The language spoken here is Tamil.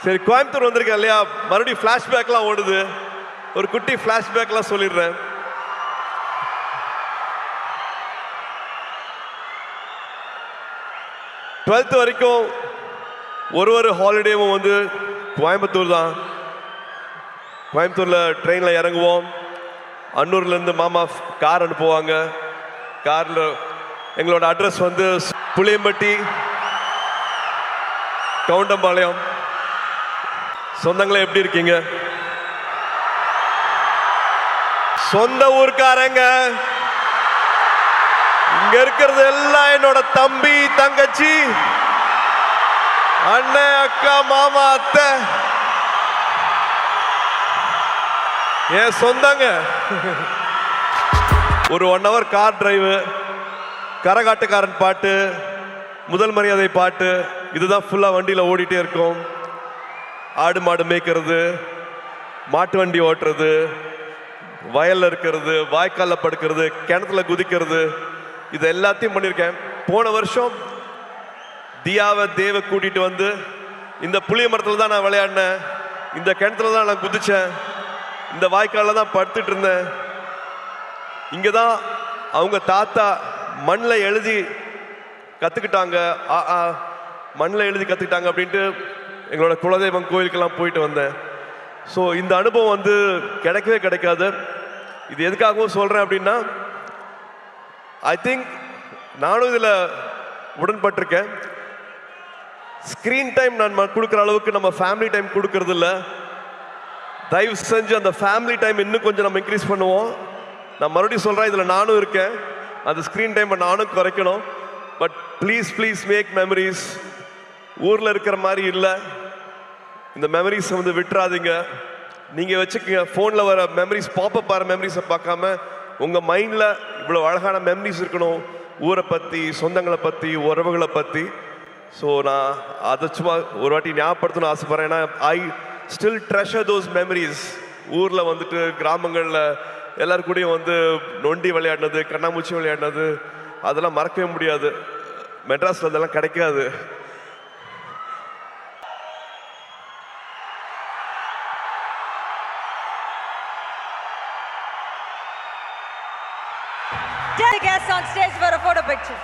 சரி, கோயம்புத்தூர் வந்திருக்கேன் இல்லையா, மறுபடியும் ஃப்ளாஷ்பேக்லாம் ஓடுது. ஒரு குட்டி ஃப்ளாஷ்பேக்லாம் சொல்லிடுறேன். டுவெல்த் வரைக்கும் ஒரு ஹாலிடேவும் வந்து கோயம்புத்தூர் தான். கோயம்புத்தூரில் ட்ரெயினில் இறங்குவோம். அன்னூர்லேருந்து மாமா கார் அனுப்புவாங்க. காரில் எங்களோட அட்ரஸ் வந்து புளியம்பட்டி, கவுண்டம்பாளையம். சொந்தங்களே எப்படி இருக்கீங்க? சொந்த ஊர்க்காரங்க இங்க இருக்கிறது எல்லாம் என்னோட தம்பி, தங்கச்சி, அண்ணன், அக்கா, மாமா, அத்தை, என் சொந்தங்க. ஒரு 1 hour கார் டிரைவு, கரகாட்டுக்காரன் பாட்டு, முதல் மரியாதை பாட்டு, இதுதான் ஃபுல்லா வண்டியில ஓடிட்டே இருக்கும். ஆடு மாடு மேய்க்கிறது, மாட்டு வண்டி ஓட்டுறது, வயல்ல இருக்கிறது, வாய்க்கால்ல படுக்கிறது, கிணத்துல குதிக்கிறது, இது எல்லாத்தையும் பண்ணியிருக்கேன். போன வருஷம் தியாவை தேவை கூட்டிட்டு வந்து இந்த புளிய மரத்துல தான் நான் விளையாடினேன், இந்த கிணத்துல தான் நான் குதிச்சேன், இந்த வாய்க்கால்ல தான் படுத்துட்டு இருந்தேன். இங்க தான் அவங்க தாத்தா மண்ணில் எழுதி கத்துக்கிட்டாங்க, மண்ணில் எழுதி கத்துக்கிட்டாங்க அப்படின்ட்டு எங்களோட குலதெய்வம் கோயிலுக்கெல்லாம் போயிட்டு வந்தேன். ஸோ இந்த அனுபவம் வந்து கிடைக்கவே கிடைக்காது. இது எதுக்காகவும் சொல்கிறேன் அப்படின்னா, ஐ திங்க் நானும் இதில் உடன்பட்டிருக்கேன். ஸ்க்ரீன் டைம் நான் கொடுக்குற அளவுக்கு நம்ம ஃபேமிலி டைம் கொடுக்கறது இல்லை. தயவு செஞ்சு அந்த ஃபேமிலி டைம் இன்னும் கொஞ்சம் நம்ம இன்க்ரீஸ் பண்ணுவோம். நான் மறுபடியும் சொல்கிறேன், இதில் நானும் இருக்கேன். அந்த ஸ்க்ரீன் டைமை நானும் குறைக்கணும். But please please make memories. ஊரில் இருக்கிற மாதிரி இல்லை, இந்த மெமரிஸை வந்து விட்டுறாதீங்க. நீங்கள் வச்சுக்கோங்க, ஃபோனில் வர மெமரிஸ், பாப்பப் வர மெமரிஸை பார்க்காம உங்கள் மைண்டில் இவ்வளோ அழகான மெமரிஸ் இருக்கணும், ஊரை பற்றி, சொந்தங்களை பற்றி, உறவுகளை பற்றி. ஸோ நான் அதை சும்மா ஒரு வாட்டி ஞாபகப்படுத்தணும்னு ஆசைப்பட்றேன். ஏன்னா I still treasure those memories. ஊரில் வந்துட்டு கிராமங்களில் எல்லாரு கூடயும் வந்து நொண்டி விளையாடினது, கண்ணாமூச்சி விளையாடினது, அதெல்லாம் மறக்கவே முடியாது. மெட்ராஸில் அதெல்லாம் கிடைக்காது. Tell the guests on stage for a photo picture.